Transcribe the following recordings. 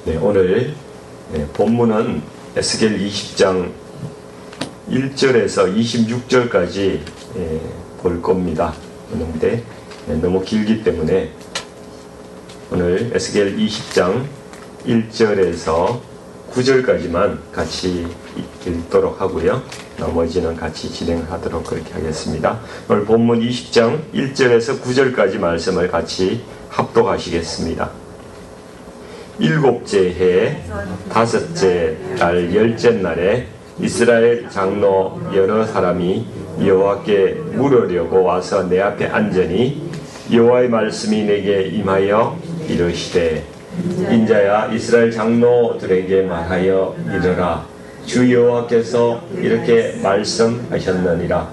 네, 오늘 본문은 에스겔 20장 1절에서 26절까지 볼 겁니다. 그런데 너무 길기 때문에 오늘 에스겔 20장 1절에서 9절까지만 같이 읽도록 하고요. 나머지는 같이 진행하도록 그렇게 하겠습니다. 오늘 본문 20장 1절에서 9절까지 말씀을 같이 합독하시겠습니다. 일곱째 해 다섯째 달 열째 날에 이스라엘 장로 여러 사람이 여호와께 물으려고 와서 내 앞에 앉으니 여호와의 말씀이 내게 임하여 이르시되 인자야 이스라엘 장로들에게 말하여 이르라 주 여호와께서 이렇게 말씀하셨느니라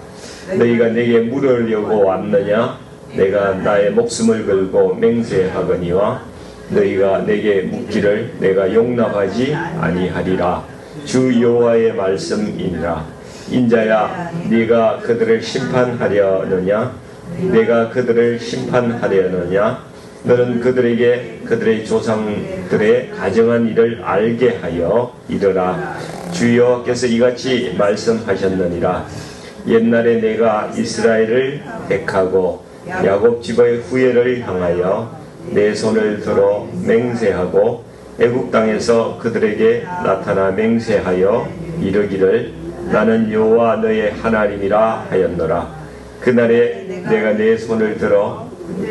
너희가 내게 물으려고 왔느냐 내가 나의 목숨을 걸고 맹세하거니와 너희가 내게 묻기를 내가 용납하지 아니하리라 주 여호와의 말씀이니라 인자야 네가 그들을 심판하려느냐 내가 그들을 심판하려느냐 너는 그들에게 그들의 조상들의 가정한 일을 알게 하여 이르라 주 여호와께서 이같이 말씀하셨느니라 옛날에 내가 이스라엘을 택하고 야곱 집의 후예를 향하여 내 손을 들어 맹세하고 애굽 땅에서 그들에게 나타나 맹세하여 이르기를 나는 여호와 너의 하나님이라 하였노라 그날에 내가 내 손을 들어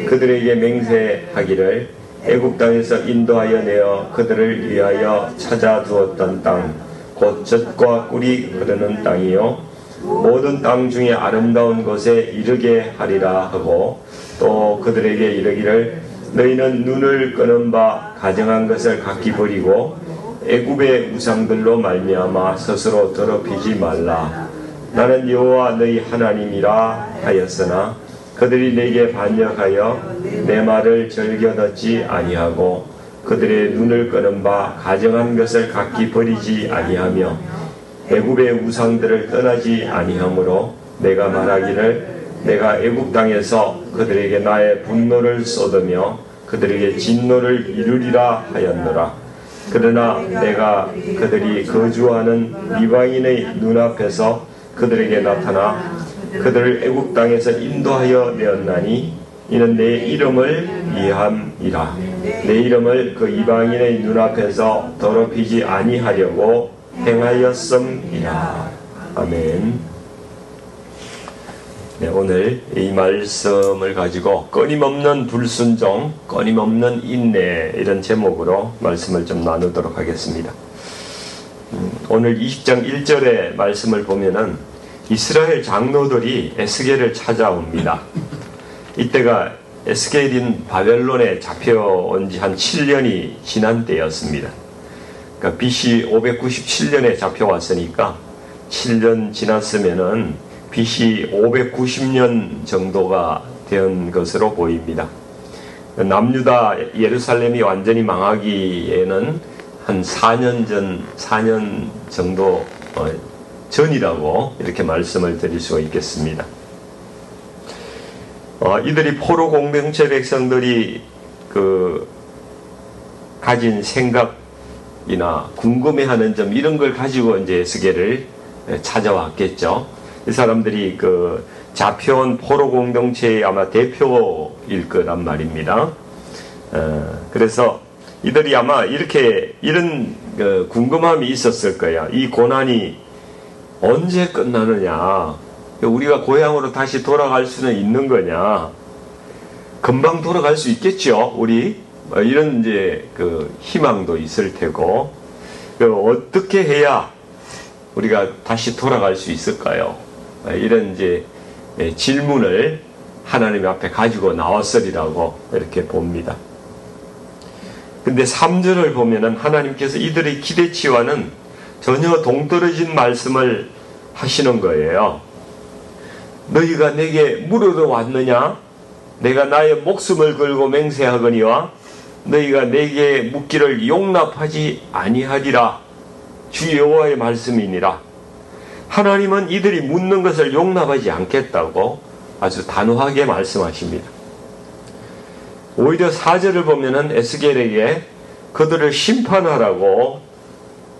그들에게 맹세하기를 애굽 땅에서 인도하여 내어 그들을 위하여 찾아두었던 땅 곧 젖과 꿀이 흐르는 땅이요 모든 땅 중에 아름다운 곳에 이르게 하리라 하고 또 그들에게 이르기를 너희는 눈을 끄는 바 가정한 것을 각기 버리고 애굽의 우상들로 말미암아 스스로 더럽히지 말라 나는 여호와 너희 하나님이라 하였으나 그들이 내게 반역하여 내 말을 즐겨 듣지 아니하고 그들의 눈을 끄는 바 가정한 것을 각기 버리지 아니하며 애굽의 우상들을 떠나지 아니하므로 내가 말하기를 내가 애굽 땅에서 그들에게 나의 분노를 쏟으며 그들에게 진노를 이루리라 하였노라 그러나 내가 그들이 거주하는 이방인의 눈앞에서 그들에게 나타나 그들을 애굽 땅에서 인도하여 내었나니 이는 내 이름을 위함이라 내 이름을 그 이방인의 눈앞에서 더럽히지 아니하려고 행하였음이라 아멘. 네, 오늘 이 말씀을 가지고 끊임없는 불순종, 끊임없는 인내 이런 제목으로 말씀을 좀 나누도록 하겠습니다. 오늘 20장 1절의 말씀을 보면은 이스라엘 장로들이 에스겔을 찾아옵니다. 이때가 에스겔인 바벨론에 잡혀온 지 한 7년이 지난 때였습니다. 그러니까 BC 597년에 잡혀왔으니까 7년 지났으면은 BC 590년 정도가 된 것으로 보입니다. 남유다 예루살렘이 완전히 망하기에는 한 4년 정도 전이라고 이렇게 말씀을 드릴 수가 있겠습니다. 이들이 포로 공동체 백성들이 가진 생각이나 궁금해하는 점 이런 걸 가지고 이제 에스겔을 찾아왔겠죠. 이 사람들이 잡혀온 포로 공동체의 아마 대표일 거란 말입니다. 그래서 이들이 아마 이런 궁금함이 있었을 거야. 이 고난이 언제 끝나느냐? 우리가 고향으로 다시 돌아갈 수는 있는 거냐? 금방 돌아갈 수 있겠죠, 우리? 이런 이제 희망도 있을 테고, 어떻게 해야 우리가 다시 돌아갈 수 있을까요? 이런 이제 질문을 하나님 앞에 가지고 나왔으리라고 이렇게 봅니다. 근데 3절을 보면은 하나님께서 이들의 기대치와는 전혀 동떨어진 말씀을 하시는 거예요. 너희가 내게 물으러 왔느냐? 내가 나의 목숨을 걸고 맹세하거니와 너희가 내게 묻기를 용납하지 아니하리라. 주 여호와의 말씀이니라. 하나님은 이들이 묻는 것을 용납하지 않겠다고 아주 단호하게 말씀하십니다. 오히려 4절을 보면은 에스겔에게 그들을 심판하라고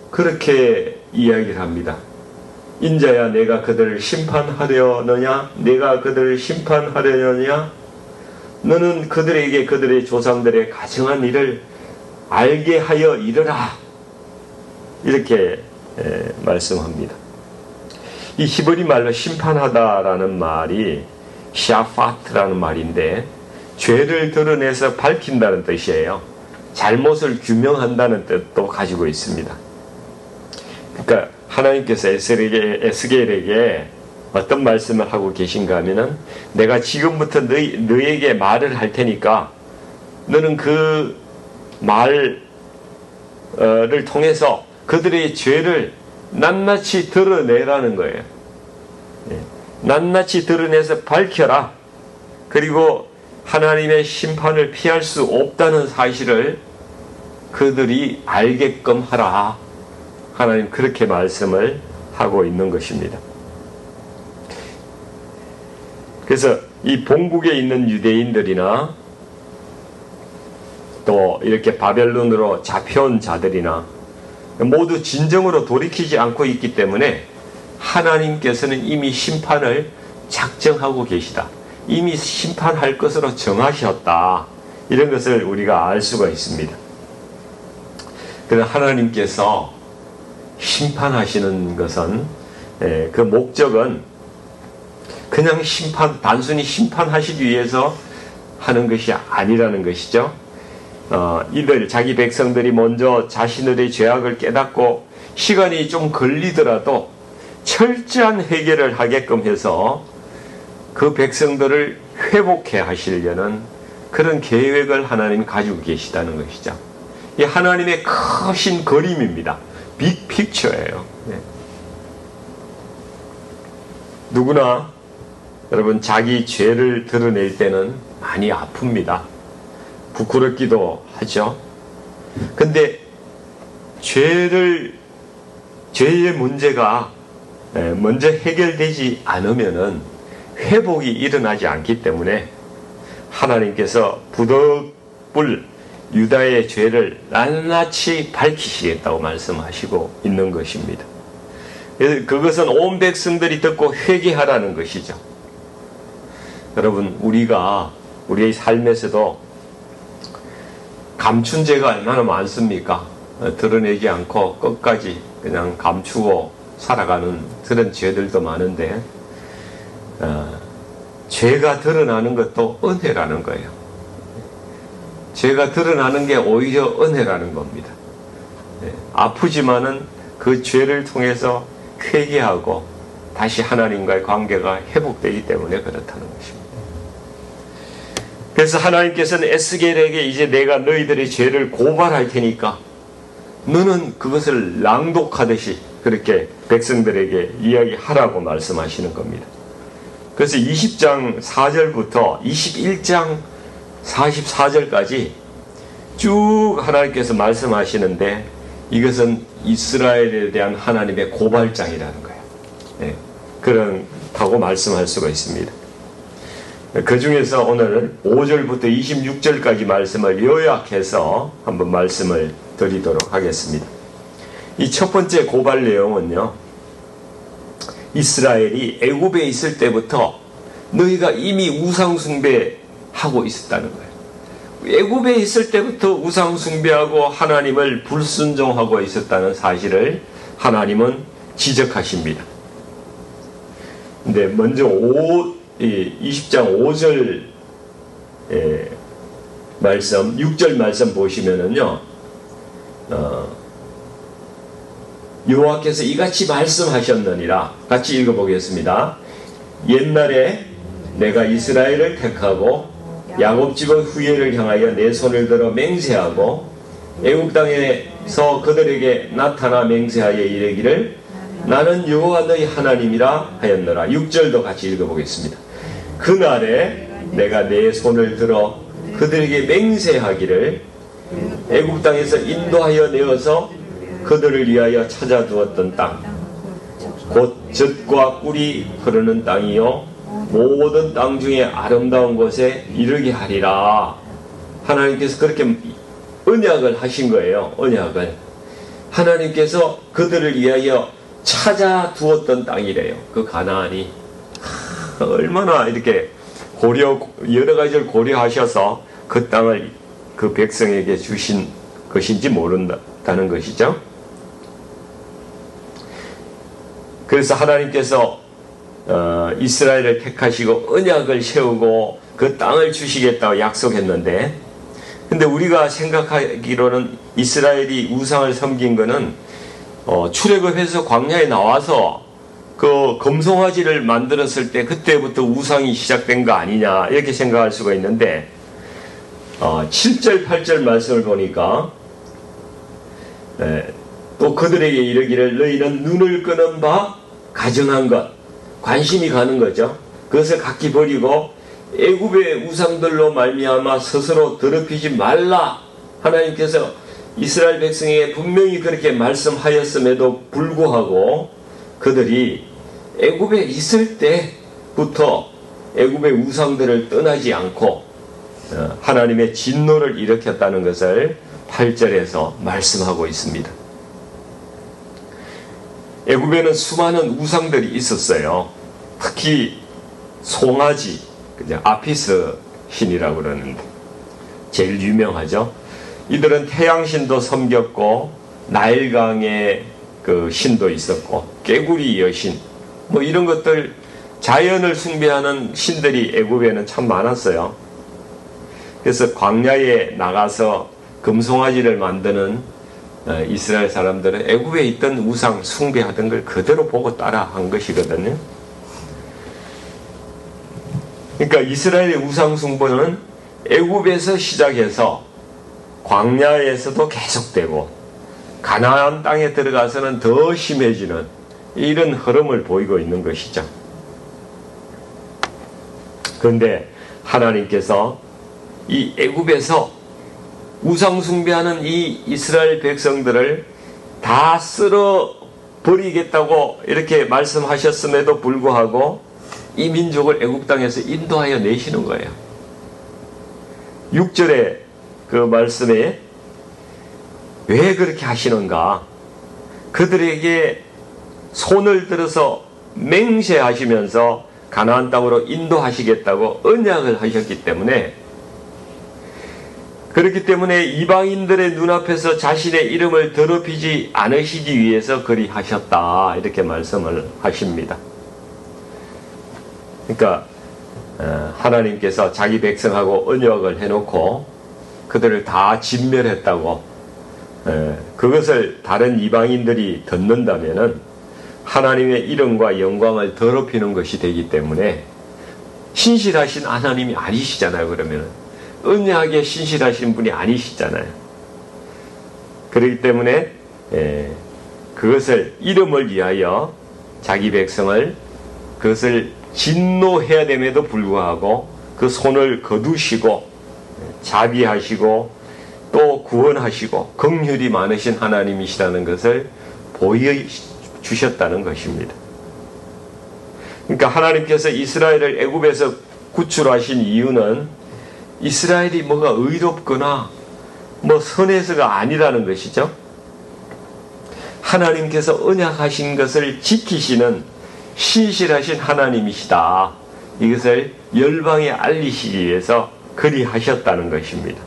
그렇게 이야기를 합니다. 인자야 내가 그들을 심판하려느냐? 내가 그들을 심판하려느냐? 너는 그들에게 그들의 조상들의 가증한 일을 알게 하여 이르라. 이렇게 말씀합니다. 이 히브리 말로 심판하다라는 말이 샤파트라는 말인데 죄를 드러내서 밝힌다는 뜻이에요. 잘못을 규명한다는 뜻도 가지고 있습니다. 그러니까 하나님께서 에스겔에게 어떤 말씀을 하고 계신가 하면은 내가 지금부터 너에게 말을 할 테니까 너는 그 말을 통해서 그들의 죄를 낱낱이 드러내라는 거예요. 낱낱이 드러내서 밝혀라. 그리고 하나님의 심판을 피할 수 없다는 사실을 그들이 알게끔 하라. 하나님 그렇게 말씀을 하고 있는 것입니다. 그래서 이 본국에 있는 유대인들이나 또 이렇게 바벨론으로 잡혀온 자들이나 모두 진정으로 돌이키지 않고 있기 때문에 하나님께서는 이미 심판을 작정하고 계시다. 이미 심판할 것으로 정하셨다. 이런 것을 우리가 알 수가 있습니다. 그러나 하나님께서 심판하시는 것은 그 목적은 그냥 단순히 심판하시기 위해서 하는 것이 아니라는 것이죠. 자기 백성들이 먼저 자신들의 죄악을 깨닫고 시간이 좀 걸리더라도 철저한 해결을 하게끔 해서 그 백성들을 회복해 하시려는 그런 계획을 하나님이 가지고 계시다는 것이죠. 이 하나님의 크신 그림입니다. 빅 픽처예요. 네. 누구나 여러분 자기 죄를 드러낼 때는 많이 아픕니다. 부끄럽기도 하죠. 근데 죄의 문제가 먼저 해결되지 않으면은 회복이 일어나지 않기 때문에 하나님께서 부득불 유다의 죄를 낱낱이 밝히시겠다고 말씀하시고 있는 것입니다. 그것은 온 백성들이 듣고 회개하라는 것이죠. 여러분 우리의 삶에서도 감춘 죄가 얼마나 많습니까? 드러내지 않고 끝까지 그냥 감추고 살아가는 그런 죄들도 많은데 죄가 드러나는 것도 은혜라는 거예요. 죄가 드러나는 게 오히려 은혜라는 겁니다. 아프지만은 그 죄를 통해서 회개하고 다시 하나님과의 관계가 회복되기 때문에 그렇다는 것입니다. 그래서 하나님께서는 에스겔에게 이제 내가 너희들의 죄를 고발할 테니까 너는 그것을 낭독하듯이 그렇게 백성들에게 이야기하라고 말씀하시는 겁니다. 그래서 20장 4절부터 21장 44절까지 쭉 하나님께서 말씀하시는데 이것은 이스라엘에 대한 하나님의 고발장이라는 거예요. 네, 그렇다고 말씀할 수가 있습니다. 그 중에서 오늘 5절부터 26절까지 말씀을 요약해서 한번 말씀을 드리도록 하겠습니다. 이 첫 번째 고발 내용은요, 이스라엘이 애굽에 있을 때부터 너희가 이미 우상숭배하고 있었다는 거예요. 애굽에 있을 때부터 우상숭배하고 하나님을 불순종하고 있었다는 사실을 하나님은 지적하십니다. 근데 먼저 20장 5절 말씀, 6절 말씀 보시면은요, 여호와께서 이같이 말씀하셨느니라. 같이 읽어보겠습니다. 옛날에 내가 이스라엘을 택하고 야곱 집의 후예를 향하여 내 손을 들어 맹세하고 애굽 땅에서 그들에게 나타나 맹세하여 이르기를 나는 여호와 너희 하나님이라 하였노라. 6절도 같이 읽어보겠습니다. 그날에 내가 내 손을 들어 그들에게 맹세하기를 애굽 땅에서 인도하여 내어서 그들을 위하여 찾아두었던 땅 곧 젖과 꿀이 흐르는 땅이요 모든 땅 중에 아름다운 곳에 이르게 하리라. 하나님께서 그렇게 언약을 하신 거예요. 언약을. 하나님께서 그들을 위하여 찾아 두었던 땅이래요. 그 가나안이. 얼마나 이렇게 여러 가지를 고려하셔서 그 땅을 그 백성에게 주신 것인지 모른다는 것이죠. 그래서 하나님께서 이스라엘을 택하시고 언약을 세우고 그 땅을 주시겠다고 약속했는데, 근데 우리가 생각하기로는 이스라엘이 우상을 섬긴 거는 출애굽해서 광야에 나와서 그 금송아지를 만들었을 때 그때부터 우상이 시작된 거 아니냐 이렇게 생각할 수가 있는데, 7절 8절 말씀을 보니까 또 그들에게 이르기를 너희는 눈을 끄는 바 가증한 것, 관심이 가는 거죠. 그것을 각기 버리고 애굽의 우상들로 말미암아 스스로 더럽히지 말라. 하나님께서 이스라엘 백성에게 분명히 그렇게 말씀하였음에도 불구하고 그들이 애굽에 있을 때부터 애굽의 우상들을 떠나지 않고 하나님의 진노를 일으켰다는 것을 8절에서 말씀하고 있습니다. 애굽에는 수많은 우상들이 있었어요. 특히 송아지, 아피스 신이라고 그러는데 제일 유명하죠. 이들은 태양신도 섬겼고 나일강의 그 신도 있었고 깨구리 여신 뭐 이런 것들, 자연을 숭배하는 신들이 애굽에는 참 많았어요. 그래서 광야에 나가서 금송아지를 만드는 이스라엘 사람들은 애굽에 있던 우상 숭배하던 걸 그대로 보고 따라한 것이거든요. 그러니까 이스라엘의 우상 숭배는 애굽에서 시작해서 광야에서도 계속되고 가나안 땅에 들어가서는 더 심해지는 이런 흐름을 보이고 있는 것이죠. 그런데 하나님께서 이 애굽에서 우상 숭배하는 이 이스라엘 백성들을 다 쓸어 버리겠다고 이렇게 말씀하셨음에도 불구하고 이 민족을 애굽 땅에서 인도하여 내시는 거예요. 6절에 그 말씀에 왜 그렇게 하시는가? 그들에게 손을 들어서 맹세하시면서 가나안 땅으로 인도하시겠다고 언약을 하셨기 때문에, 그렇기 때문에 이방인들의 눈앞에서 자신의 이름을 더럽히지 않으시기 위해서 그리 하셨다, 이렇게 말씀을 하십니다. 그러니까 하나님께서 자기 백성하고 언약을 해놓고 그들을 다 진멸했다고, 그것을 다른 이방인들이 듣는다면은 하나님의 이름과 영광을 더럽히는 것이 되기 때문에 신실하신 하나님이 아니시잖아요. 그러면은 언약에 신실하신 분이 아니시잖아요. 그렇기 때문에 그것을 이름을 위하여 자기 백성을 그것을 진노해야 됨에도 불구하고 그 손을 거두시고 자비하시고 또 구원하시고 긍휼이 많으신 하나님이시라는 것을 보여주셨다는 것입니다. 그러니까 하나님께서 이스라엘을 애굽에서 구출하신 이유는 이스라엘이 뭐가 의롭거나 뭐 선해서가 아니라는 것이죠. 하나님께서 언약하신 것을 지키시는 신실하신 하나님이시다, 이것을 열방에 알리시기 위해서 그리 하셨다는 것입니다.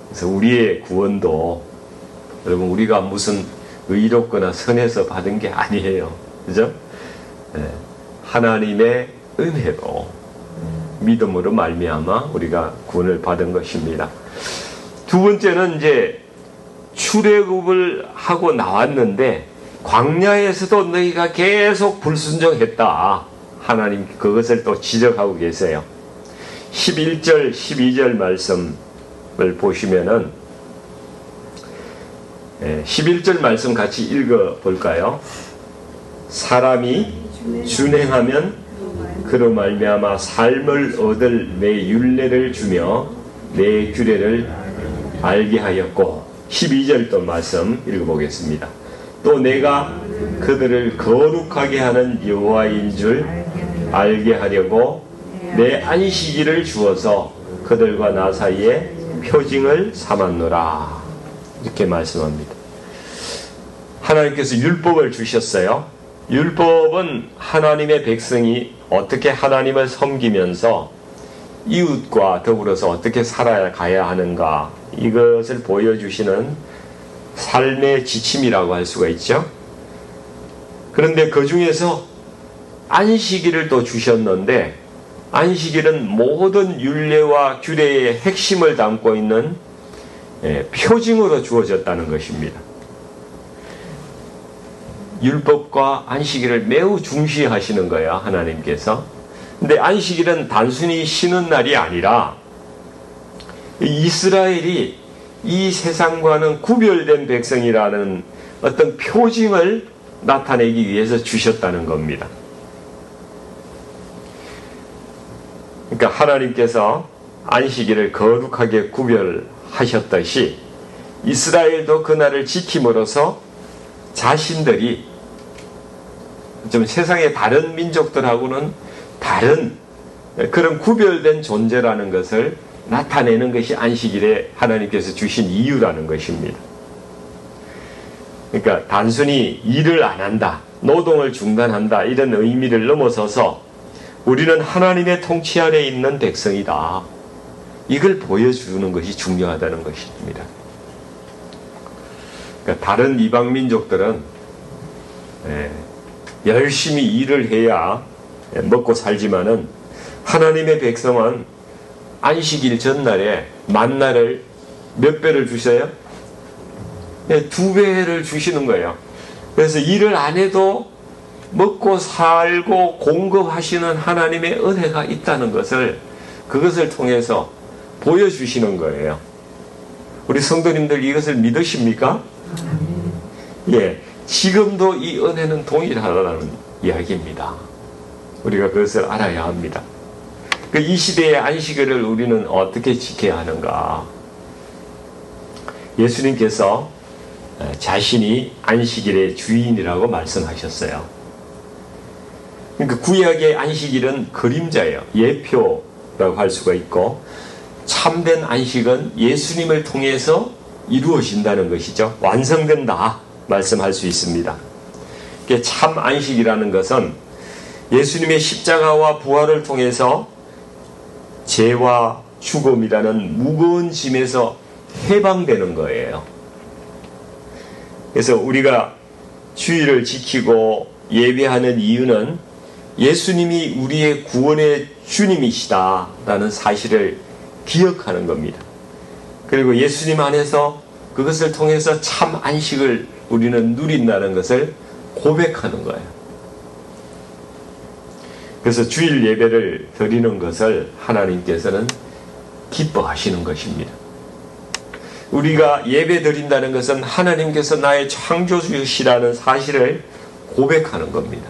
그래서 우리의 구원도 여러분, 우리가 무슨 의롭거나 선해서 받은 게 아니에요. 그죠? 하나님의 은혜로 믿음으로 말미암아 우리가 구원을 받은 것입니다. 두 번째는 이제 출애굽을 하고 나왔는데 광야에서도 너희가 계속 불순종했다, 하나님 그것을 또 지적하고 계세요. 11절 12절 말씀을 보시면은 11절 말씀 같이 읽어 볼까요? 사람이 준행하면 그로 말미암아 삶을 얻을 내 율례를 주며 내 규례를 알게 하였고, 12절 또 말씀 읽어보겠습니다. 또 내가 그들을 거룩하게 하는 여호와인 줄 알게 하려고 내 안식일을 주어서 그들과 나 사이에 표징을 삼았노라. 이렇게 말씀합니다. 하나님께서 율법을 주셨어요. 율법은 하나님의 백성이 어떻게 하나님을 섬기면서 이웃과 더불어서 어떻게 살아가야 하는가, 이것을 보여주시는 삶의 지침이라고 할 수가 있죠. 그런데 그 중에서 안식일을 또 주셨는데, 안식일은 모든 율례와 규례의 핵심을 담고 있는 표징으로 주어졌다는 것입니다. 율법과 안식일을 매우 중시하시는 거예요, 하나님께서. 근데 안식일은 단순히 쉬는 날이 아니라 이스라엘이 이 세상과는 구별된 백성이라는 어떤 표징을 나타내기 위해서 주셨다는 겁니다. 그러니까 하나님께서 안식일을 거룩하게 구별하셨듯이 이스라엘도 그날을 지킴으로써 자신들이 좀 세상의 다른 민족들하고는 다른 그런 구별된 존재라는 것을 나타내는 것이 안식일에 하나님께서 주신 이유라는 것입니다. 그러니까 단순히 일을 안 한다, 노동을 중단한다, 이런 의미를 넘어서서 우리는 하나님의 통치 아래 있는 백성이다, 이걸 보여주는 것이 중요하다는 것입니다. 그러니까 다른 이방 민족들은 열심히 일을 해야 먹고 살지만은 하나님의 백성은 안식일 전날에 만나를 몇 배를 주셔요? 2배를 주시는 거예요. 그래서 일을 안 해도 먹고 살고 공급하시는 하나님의 은혜가 있다는 것을, 그것을 통해서 보여주시는 거예요. 우리 성도님들 이것을 믿으십니까? 예, 지금도 이 은혜는 동일하다는 이야기입니다. 우리가 그것을 알아야 합니다. 이 시대의 안식일을 우리는 어떻게 지켜야 하는가? 예수님께서 자신이 안식일의 주인이라고 말씀하셨어요. 그러니까 구약의 안식일은 그림자예요. 예표라고 할 수가 있고, 참된 안식은 예수님을 통해서 이루어진다는 것이죠. 완성된다 말씀할 수 있습니다. 참 안식이라는 것은 예수님의 십자가와 부활을 통해서 죄와 죽음이라는 무거운 짐에서 해방되는 거예요. 그래서 우리가 주일을 지키고 예배하는 이유는 예수님이 우리의 구원의 주님이시다라는 사실을 기억하는 겁니다. 그리고 예수님 안에서 그것을 통해서 참 안식을 우리는 누린다는 것을 고백하는 거예요. 그래서 주일 예배를 드리는 것을 하나님께서는 기뻐하시는 것입니다. 우리가 예배 드린다는 것은 하나님께서 나의 창조주시라는 사실을 고백하는 겁니다.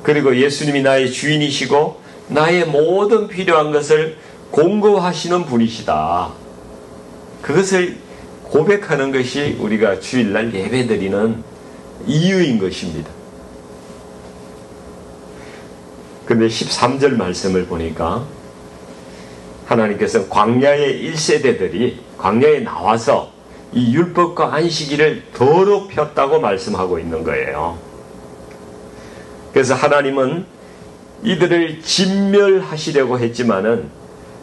그리고 예수님이 나의 주인이시고 나의 모든 필요한 것을 공급하시는 분이시다, 그것을 고백하는 것이 우리가 주일날 예배 드리는 이유인 것입니다. 근데 13절 말씀을 보니까 하나님께서는 광야의 1세대들이 광야에 나와서 이 율법과 안식일을 더럽혔다고 말씀하고 있는 거예요. 그래서 하나님은 이들을 진멸하시려고 했지만은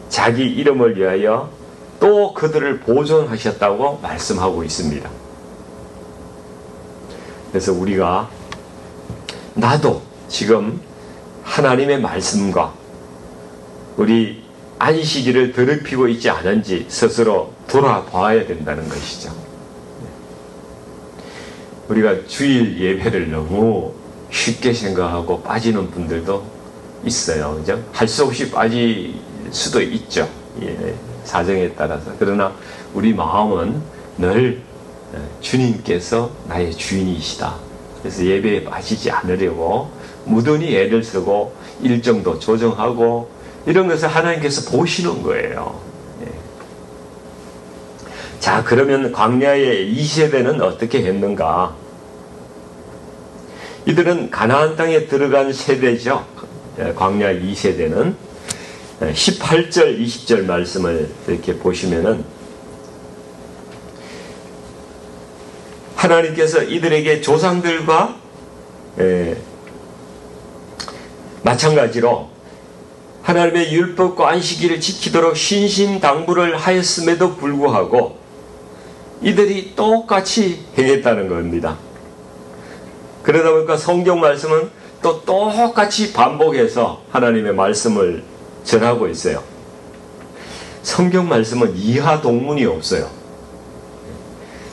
자기 이름을 위하여 또 그들을 보존하셨다고 말씀하고 있습니다. 그래서 우리가, 나도 지금 하나님의 말씀과 우리 안식일을 더럽히고 있지 않은지 스스로 돌아봐야 된다는 것이죠. 우리가 주일 예배를 너무 쉽게 생각하고 빠지는 분들도 있어요. 그죠? 할 수 없이 빠질 수도 있죠. 예, 사정에 따라서. 그러나 우리 마음은 늘 주님께서 나의 주인이시다. 그래서 예배에 빠지지 않으려고 무던히 애를 쓰고 일정도 조정하고 이런 것을 하나님께서 보시는 거예요. 예. 자, 그러면 광야의 2세대는 어떻게 했는가? 이들은 가나안 땅에 들어간 세대죠. 광야 2세대는 18절, 20절 말씀을 이렇게 보시면은 하나님께서 이들에게 조상들과 마찬가지로 하나님의 율법과 안식일을 지키도록 신신당부를 하였음에도 불구하고 이들이 똑같이 행했다는 겁니다. 그러다 보니까 성경 말씀은 또 똑같이 반복해서 하나님의 말씀을 전하고 있어요. 성경 말씀은 이하 동문이 없어요.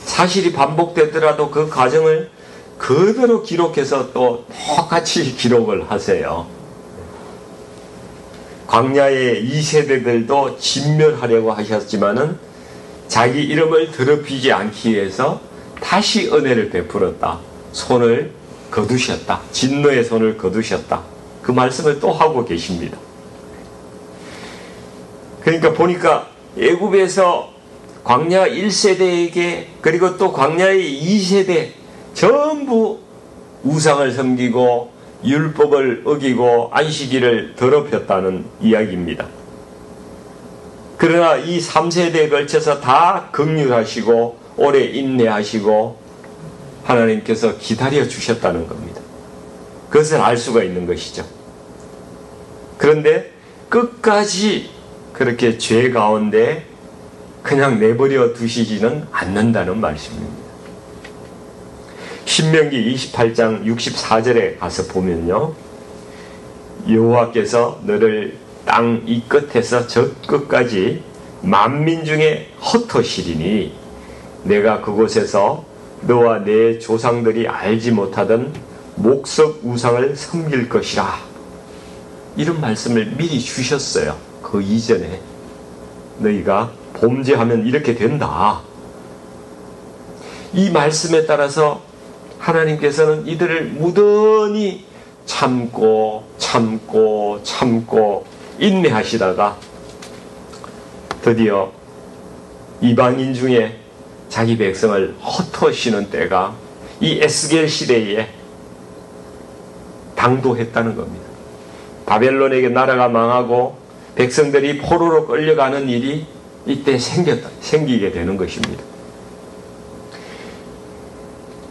사실이 반복되더라도 그 과정을 그대로 기록해서 또 똑같이 기록을 하세요. 광야의 2세대들도 진멸하려고 하셨지만은 자기 이름을 더럽히지 않기 위해서 다시 은혜를 베풀었다. 손을 거두셨다. 진노의 손을 거두셨다. 그 말씀을 또 하고 계십니다. 그러니까 보니까 애굽에서 광야 1세대에게 그리고 또 광야의 2세대 전부 우상을 섬기고 율법을 어기고 안식일을 더럽혔다는 이야기입니다. 그러나 이 3세대에 걸쳐서 다 긍휼하시고 오래 인내하시고 하나님께서 기다려 주셨다는 겁니다. 그것을 알 수가 있는 것이죠. 그런데 끝까지 그렇게 죄 가운데 그냥 내버려 두시지는 않는다는 말씀입니다. 신명기 28장 64절에 가서 보면요, 여호와께서 너를 땅 이 끝에서 저 끝까지 만민 중에 흩으시리니 내가 그곳에서 너와 내 조상들이 알지 못하던 목석 우상을 섬길 것이라. 이런 말씀을 미리 주셨어요. 그 이전에 너희가 범죄하면 이렇게 된다. 이 말씀에 따라서 하나님께서는 이들을 무던히 참고 인내하시다가 드디어 이방인 중에 자기 백성을 흩으시는 때가 이 에스겔 시대에 당도했다는 겁니다. 바벨론에게 나라가 망하고 백성들이 포로로 끌려가는 일이 이때 생기게 되는 것입니다.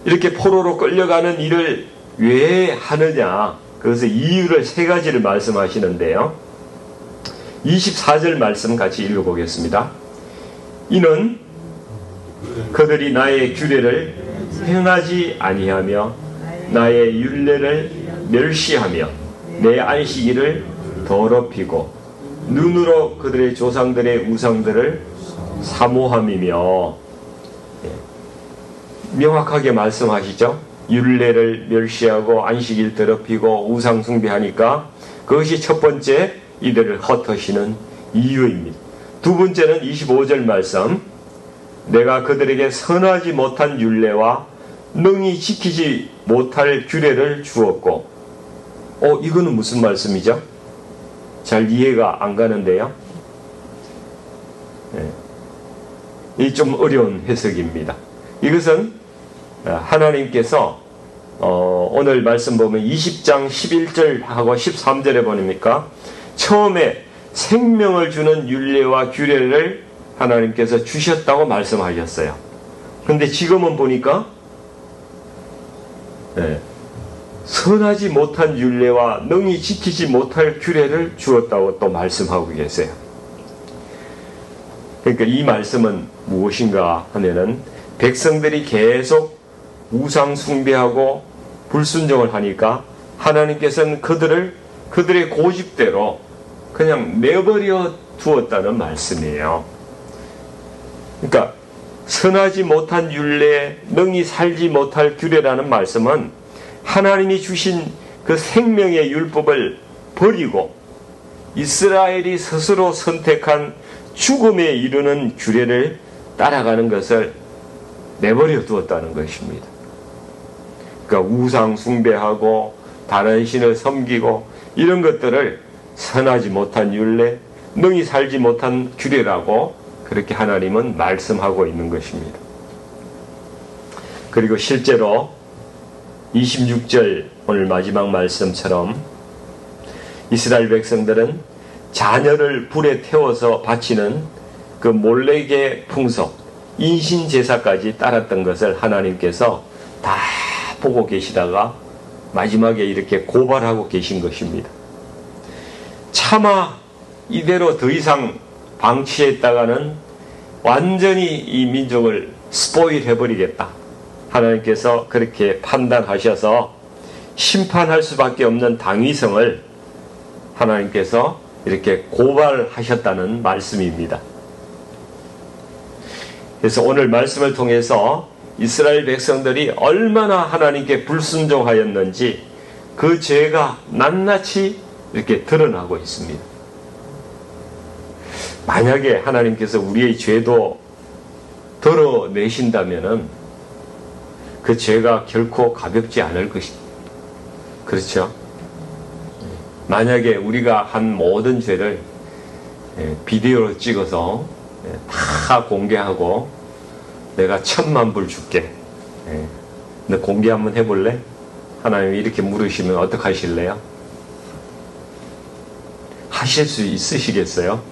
이렇게 포로로 끌려가는 일을 왜 하느냐, 그래서 이유를 세 가지를 말씀하시는데요. 24절 말씀 같이 읽어보겠습니다. 이는 그들이 나의 규례를 행하지 아니하며 나의 율례를 멸시하며 내 안식일을 더럽히고 눈으로 그들의 조상들의 우상들을 사모함이며, 명확하게 말씀하시죠. 율례를 멸시하고 안식일 더럽히고 우상 숭배하니까 그것이 첫 번째 이들을 흩으시는 이유입니다. 두 번째는 25절 말씀, 내가 그들에게 선하지 못한 율례와 능히 지키지 못할 규례를 주었고, 이거는 무슨 말씀이죠? 잘 이해가 안 가는데요. 이 좀 어려운 해석입니다. 이것은 하나님께서 오늘 말씀 보면 20장 11절하고 13절에 보니까 처음에 생명을 주는 율례와 규례를 하나님께서 주셨다고 말씀하셨어요. 근데 지금은 보니까 선하지 못한 율례와 능히 지키지 못할 규례를 주었다고 또 말씀하고 계세요. 그러니까 이 말씀은 무엇인가 하면은 백성들이 계속 우상 숭배하고 불순종을 하니까 하나님께서는 그들의 고집대로 그냥 내버려 두었다는 말씀이에요. 그러니까 선하지 못한 율례, 능히 살지 못할 규례라는 말씀은 하나님이 주신 그 생명의 율법을 버리고 이스라엘이 스스로 선택한 죽음에 이르는 규례를 따라가는 것을 내버려 두었다는 것입니다. 그러니까 우상 숭배하고 다른 신을 섬기고 이런 것들을 선하지 못한 율례, 능히 살지 못한 규례라고 그렇게 하나님은 말씀하고 있는 것입니다. 그리고 실제로 26절 오늘 마지막 말씀처럼 이스라엘 백성들은 자녀를 불에 태워서 바치는 그 몰렉의 풍속, 인신제사까지 따랐던 것을 하나님께서 다 보고 계시다가 마지막에 이렇게 고발하고 계신 것입니다. 차마 이대로 더 이상 방치했다가는 완전히 이 민족을 스포일 해버리겠다. 하나님께서 그렇게 판단하셔서 심판할 수밖에 없는 당위성을 하나님께서 이렇게 고발하셨다는 말씀입니다. 그래서 오늘 말씀을 통해서 이스라엘 백성들이 얼마나 하나님께 불순종하였는지 그 죄가 낱낱이 이렇게 드러나고 있습니다. 만약에 하나님께서 우리의 죄도 덜어내신다면은 그 죄가 결코 가볍지 않을 것입니다. 그렇죠? 만약에 우리가 한 모든 죄를 비디오로 찍어서 다 공개하고 내가 1000,000불 줄게. 너 공개 한번 해볼래? 하나님이 이렇게 물으시면 어떻게 하실래요? 하실 수 있으시겠어요?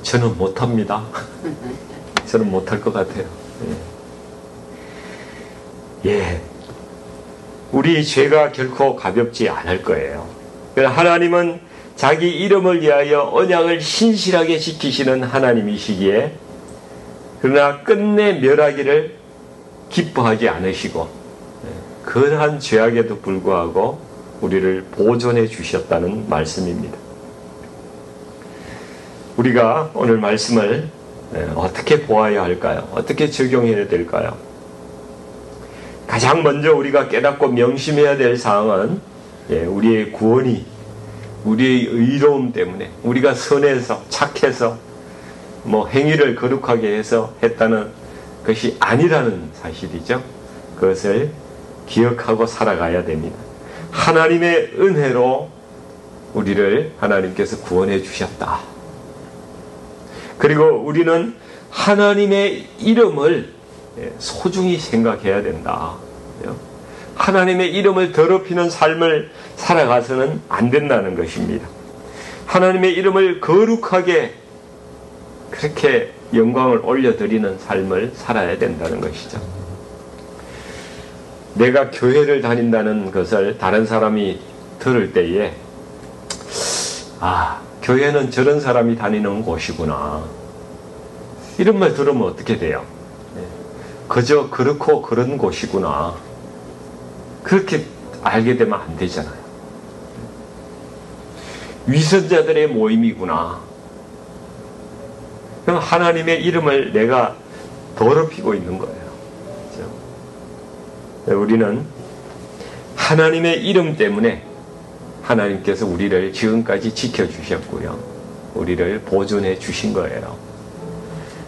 저는 못합니다. 저는 못할 것 같아요. 예. 우리 죄가 결코 가볍지 않을 거예요. 하나님은 자기 이름을 위하여 언약을 신실하게 지키시는 하나님이시기에 그러나 끝내 멸하기를 기뻐하지 않으시고 그러한 죄악에도 불구하고 우리를 보존해 주셨다는 말씀입니다. 우리가 오늘 말씀을 어떻게 보아야 할까요? 어떻게 적용해야 될까요? 가장 먼저 우리가 깨닫고 명심해야 될 사항은 우리의 구원이 우리의 의로움 때문에 우리가 선해서 착해서 행위를 거룩하게 해서 했다는 것이 아니라는 사실이죠. 그것을 기억하고 살아가야 됩니다. 하나님의 은혜로 우리를 하나님께서 구원해 주셨다. 그리고 우리는 하나님의 이름을 소중히 생각해야 된다. 하나님의 이름을 더럽히는 삶을 살아가서는 안 된다는 것입니다. 하나님의 이름을 거룩하게 그렇게 영광을 올려드리는 삶을 살아야 된다는 것이죠. 내가 교회를 다닌다는 것을 다른 사람이 들을 때에 교회는 저런 사람이 다니는 곳이구나. 이런 말 들으면 어떻게 돼요? 그저 그렇고 그런 곳이구나. 그렇게 알게 되면 안 되잖아요. 위선자들의 모임이구나. 그럼 하나님의 이름을 내가 더럽히고 있는 거예요. 그렇죠? 우리는 하나님의 이름 때문에 하나님께서 우리를 지금까지 지켜주셨고요. 우리를 보존해 주신 거예요.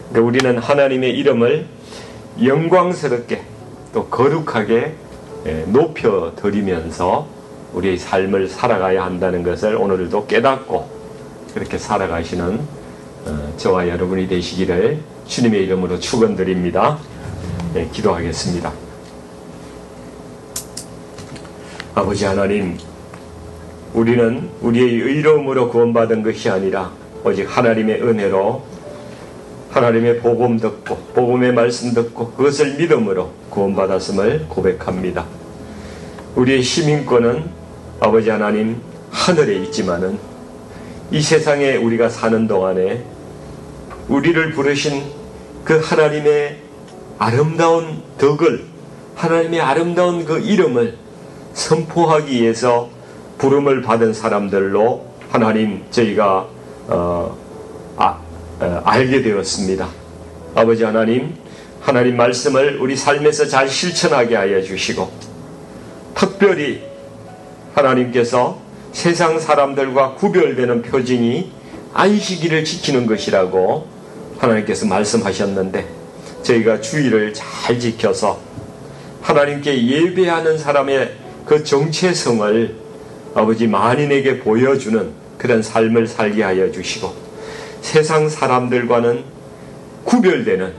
그러니까 우리는 하나님의 이름을 영광스럽게 또 거룩하게 높여드리면서 우리의 삶을 살아가야 한다는 것을 오늘도 깨닫고 그렇게 살아가시는 저와 여러분이 되시기를 주님의 이름으로 축원드립니다. 기도하겠습니다. 아버지 하나님, 우리는 우리의 의로움으로 구원받은 것이 아니라 오직 하나님의 은혜로 하나님의 복음 듣고 복음의 말씀 듣고 그것을 믿음으로 구원받았음을 고백합니다. 우리의 시민권은 아버지 하나님 하늘에 있지만은 이 세상에 우리가 사는 동안에 우리를 부르신 그 하나님의 아름다운 덕을 하나님의 아름다운 그 이름을 선포하기 위해서 부름을 받은 사람들로 하나님 저희가 알게 되었습니다. 아버지 하나님, 하나님 말씀을 우리 삶에서 잘 실천하게 하여 주시고 특별히 하나님께서 세상 사람들과 구별되는 표징이 안식일을 지키는 것이라고 하나님께서 말씀하셨는데 저희가 주의를 잘 지켜서 하나님께 예배하는 사람의 그 정체성을 아버지 만인에게 보여주는 그런 삶을 살게 하여 주시고 세상 사람들과는 구별되는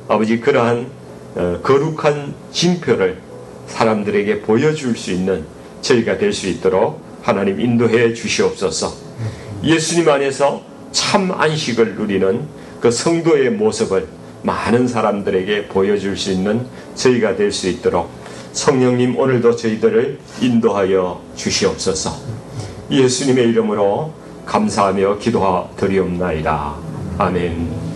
아버지 그러한 거룩한 징표를 사람들에게 보여줄 수 있는 저희가 될 수 있도록 하나님 인도해 주시옵소서. 예수님 안에서 참 안식을 누리는 그 성도의 모습을 많은 사람들에게 보여줄 수 있는 저희가 될 수 있도록 성령님 오늘도 저희들을 인도하여 주시옵소서. 예수님의 이름으로 감사하며 기도드리옵나이다. 아멘.